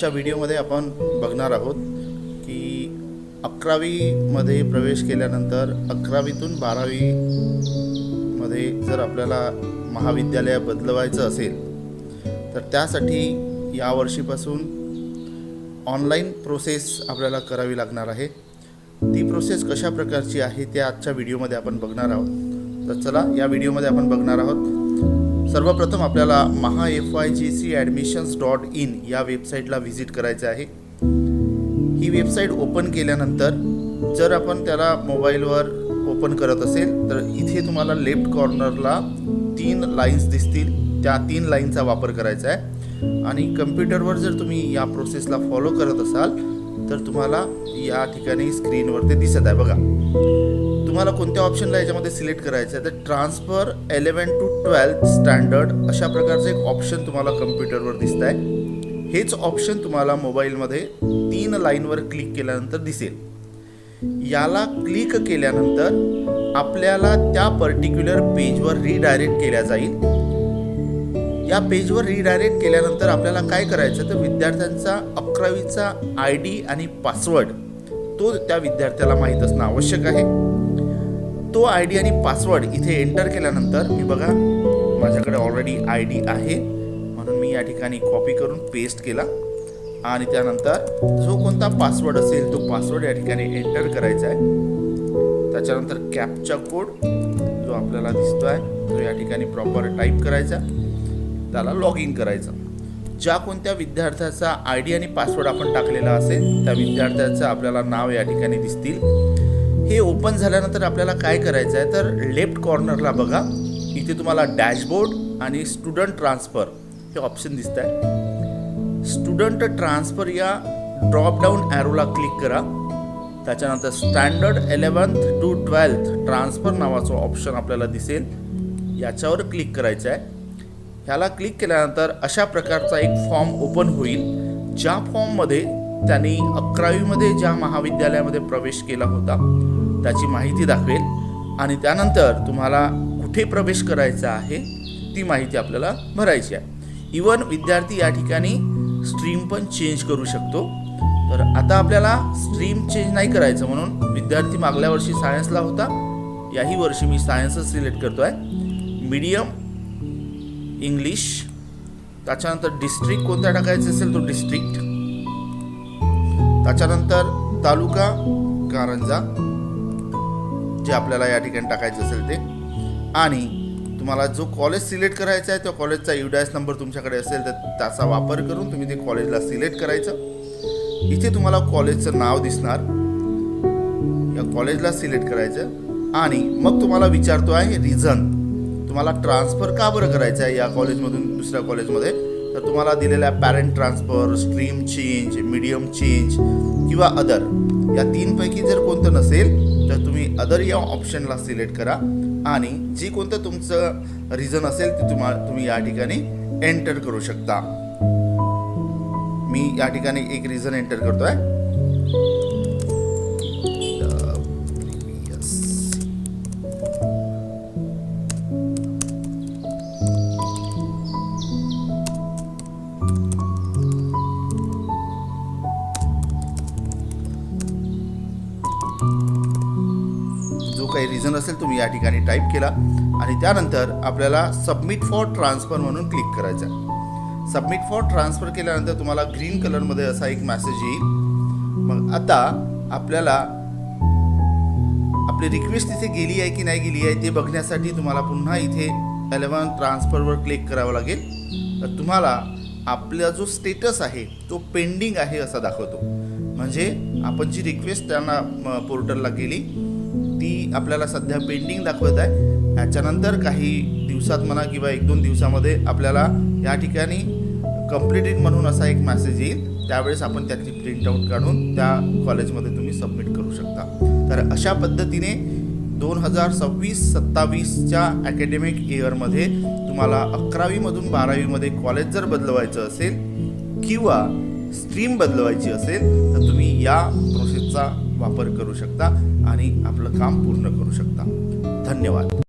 आजच्या व्हिडिओमध्ये आपण बघणार आहोत की 11वीमध्ये प्रवेश केल्यानंतर 11वीतून 12वीमध्ये जर आपल्याला महाविद्यालय बदलवायचं असेल तर त्यासाठी यावर्षीपासून ऑनलाईन प्रोसेस आपल्याला करावी लागणार आहे। ती प्रोसेस कशा प्रकारची आहे ते आजच्या व्हिडिओमध्ये आपण बघणार आहोत। तर चला या व्हिडिओमध्ये आपण बघणार आहोत। सर्वप्रथम आपल्याला mahafygcadmissions.in या वेबसाईटला व्हिजिट करायचे आहे। ही वेबसाईट ओपन केल्यानंतर जर आपण त्याला मोबाईलवर ओपन करत असेल तर इथे तुम्हाला लेफ्ट कॉर्नरला 3 लाईन्स दिसतील। त्या 3 लाईनचा वापर करायचा आहे आणि कम्प्युटरवर जर तुम्ही या प्रोसेसला फॉलो करत असाल तर तुम्हाला या ठिकाणी स्क्रीनवर ते दिसत आहे बघा। तुम्हाला कोणत्या ऑप्शनला याच्यामध्ये सिलेक्ट करायचं आहे तर ट्रान्सफर 11 to 12 स्टँडर्ड अशा प्रकारचं एक ऑप्शन तुम्हाला कम्प्युटरवर दिसत आहे। हेच ऑप्शन तुम्हाला मोबाईलमध्ये 3 लाईनवर क्लिक केल्यानंतर दिसेल। याला क्लिक केल्यानंतर आपल्याला त्या पर्टिक्युलर पेजवर रिडायरेक्ट केल्या जाईल। या पेजवर रिडायरेक्ट केल्यानंतर आपल्याला काय करायचं तर विद्यार्थ्यांचा 11वीचा ID आणि पासवर्ड तो त्या विद्यार्थ्याला माहीत असणं आवश्यक आहे। तो ID आणि पासवर्ड इथे एंटर केल्यानंतर मी बघा माझ्याकडे ऑलरेडी ID आहे म्हणून मी या ठिकाणी कॉपी करून पेस्ट केला आणि त्यानंतर जो कोणता पासवर्ड असेल तो पासवर्ड या ठिकाणी एंटर करायचा आहे। त्याच्यानंतर कॅप्चा कोड जो आपल्याला दिसतोय तो या ठिकाणी प्रॉपर टाईप करायचा, त्याला लॉग इन करायचं। ज्या कोणत्या विद्यार्थ्याचा ID आणि पासवर्ड आपण टाकलेला असेल त्या विद्यार्थ्याचं आपल्याला नाव या ठिकाणी दिसतील। हे ओपन झाल्यानंतर आपल्याला काय करायचं आहे तर लेफ्ट कॉर्नरला बघा इथे तुम्हाला डॅशबोर्ड आणि स्टुडंट ट्रान्सफर हे ऑप्शन दिसत आहे। स्टुडंट ट्रान्सफर या ड्रॉप डाऊन ॲरोला क्लिक करा। त्याच्यानंतर standard 11th to 12th transfer नावाचं ऑप्शन आपल्याला दिसेल, याच्यावर क्लिक करायचं आहे। ह्याला क्लिक केल्यानंतर अशा प्रकारचा एक फॉर्म ओपन होईल, ज्या फॉर्ममध्ये त्यांनी 11वीमध्ये ज्या महाविद्यालयामध्ये प्रवेश केला होता त्याची माहिती दाखवेल आणि त्यानंतर तुम्हाला कुठे प्रवेश करायचा आहे ती माहिती आपल्याला भरायची आहे। इवन विद्यार्थी या ठिकाणी स्ट्रीम पण चेंज करू शकतो। तर आता आपल्याला स्ट्रीम चेंज नाही करायचं म्हणून विद्यार्थी मागल्या वर्षी सायन्सला होता, याही वर्षी मी सायन्सच सिलेक्ट करतोय। मीडियम इंग्लिश, त्याच्यानंतर डिस्ट्रिक्ट कोणता टाकायचं असेल तो डिस्ट्रिक्ट, त्याच्यानंतर तालुका कारंजा जे आपल्याला या ठिकाणी टाकायचं असेल ते, आणि तुम्हाला जो कॉलेज सिलेक्ट करायचा आहे त्या कॉलेजचा UDAS नंबर तुमच्याकडे असेल तर त्याचा वापर करून तुम्ही ते कॉलेजला सिलेक्ट करायचं। इथे तुम्हाला कॉलेजचं नाव दिसणार, या कॉलेजला सिलेक्ट करायचं आणि मग तुम्हाला विचारतो आहे रिझन, तुम्हाला ट्रान्सफर का बरं करायचं आहे या कॉलेजमधून दुसऱ्या कॉलेजमध्ये। तर तुम्हाला दिलेल्या parent transfer, stream change, medium change किंवा अदर या 3 पैकी जर कोणतं नसेल तर तुम्ही अदर या ऑप्शनला सिलेक्ट करा आणि जे कोणतं तुमचं रिझन असेल ते तुम्ही या ठिकाणी एंटर करू शकता। मी या ठिकाणी एक रिझन एंटर करतोय, जो काही रिझन असेल तुम्ही या ठिकाणी टाईप केला आणि त्यानंतर आपल्याला सबमिट फॉर ट्रान्सफर म्हणून क्लिक करायचं आहे। सबमिट फॉर ट्रान्सफर केल्यानंतर तुम्हाला ग्रीन कलरमध्ये असा एक मेसेज येईल। मग आता आपल्याला आपली रिक्वेस्ट इथे गेली आहे की नाही गेली आहे ते बघण्यासाठी तुम्हाला पुन्हा इथे 11 ट्रान्सफरवर क्लिक करावं लागेल। तर तुम्हाला आपला जो स्टेटस आहे तो पेंडिंग आहे असा दाखवतो, म्हणजे आपण जी रिक्वेस्ट त्यांना पोर्टलला केली ती आपल्याला सध्या पेंडिंग दाखवत आहे। याच्यानंतर काही दिवसात म्हणा किंवा 1-2 दिवसामध्ये आपल्याला या ठिकाणी कंप्लीटेड म्हणून असा एक मेसेज येईल, त्यावेळेस आपण त्याची प्रिंटआउट काढून त्या कॉलेजमध्ये तुम्ही सबमिट करू शकता। तर अशा पद्धतीने 2026-27च्या अकॅडमिक इयरमध्ये तुम्हाला 11वीमधून 12वीमध्ये कॉलेज जर बदलवायचं असेल किंवा स्ट्रीम बदलवायची असेल तर तुम्ही या प्रोसेसचा वापर करू शकता आणि आपलं काम पूर्ण करू शकता। धन्यवाद।